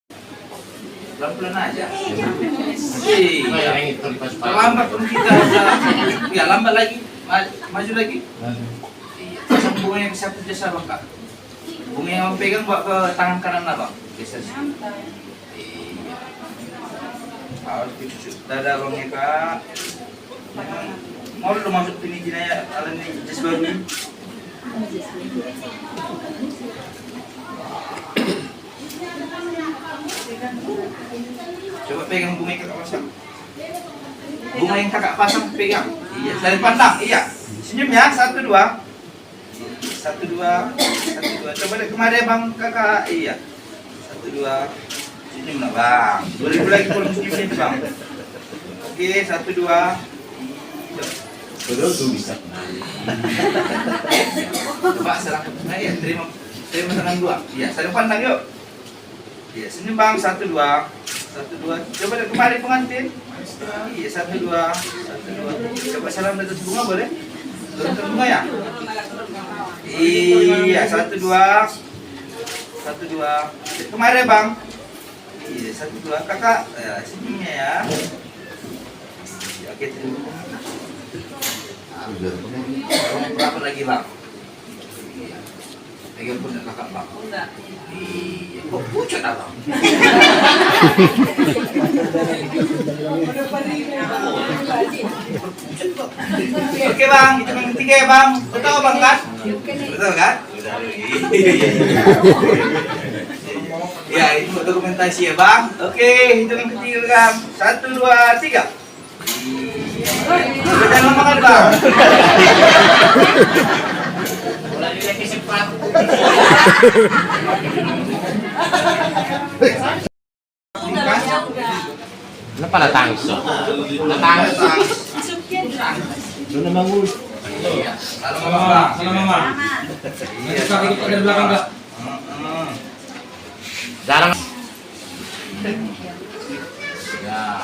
Pelan-pelan aja. Iya. Lambat pun kita ya lambat lagi. Maju lagi. Iya. Pasang bunga yang siapa jasa bang kak? Bunga yang pegang bawa ke tangan kanan abang. Geser. Iya. Harus dicucuk dada bang ya kak. Mau lu masuk sini jinaya alam ini jas baru ini. Coba pegang bunga yang kakak pasang. Bunga yang kakak pasang pegang. Iya, dari pandang. Iya. Senyum ya. 1, 2. 1, 2. 1, 2. Coba lihat kemarin bang kakak. Iya. 1, 2. Senyum lah bang. 2000 lagi kalau senyum itu bang. Oke, 1, 2. Betul tuh bisa. Coba serang. Nah, iya, terima tangan 2. Iya, saling pandang yuk. Iya, senyum bang. 1, 2. 1, 2. Coba lihat kemarin pengantin. Iya, 1, 2. 1, 2. Coba salam dari atas bunga boleh? Turunkan bunga ya? Iya, 1, 2. 1, 2. Kemarin bang. Iya, 1, 2. Kakak, senyumnya ya. Oke, terima. Berapa lagi bang? Iya. Pegang pundak kakak bang. Iya. Kok pucat abang? Oke bang, itu yang ketiga ya bang. Betul bang kan? Betul kan? Ya itu dokumentasi ya bang. Oke, itu yang ketiga bang. 1, 2, 3. Jangan lama kan bang. Kenapa natangis? Natangis. Doon naman mo. Iya. Salam mama. Salam mama. Iya. Kakak ikut dari belakang kak. Jarang. Ya.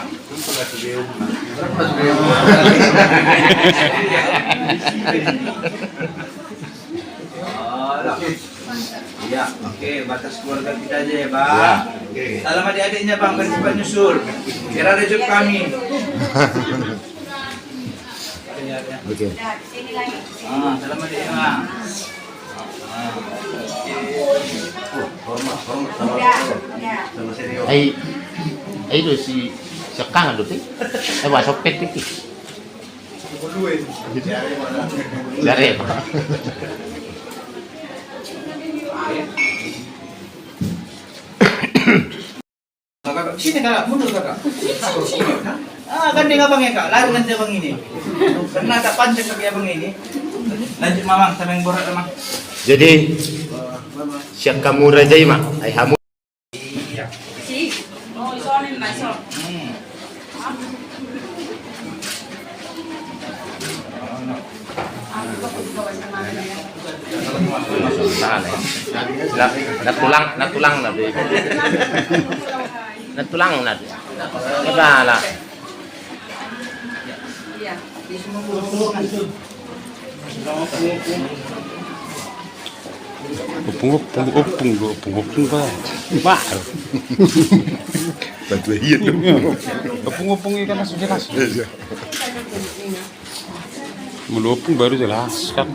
Iya, oke, batas keluarga kita aja ya bang. Salam adik-adiknya bang, bercepat nyusul. Kira rejut kami. Oke. Salam adiknya bang. Hormat sama senior. Ay itu si Sekang itu sih. Wasopet itu. Dari apa? Kakak, sini kakak, mundur kakak. Gandeng abang ya kak, lari nanti abang ini. Karena tak panjang kaki abang ini. Lanjut mamang, sama yang borak mamang. Jadi siap kamu raja ima, ay hamu. Iya. Natulang nabi. Natulang nabi. Kebala. Opung ba? Mahal. Bagian. Opung ikan langsung jelas. Melopung baru jelas kan.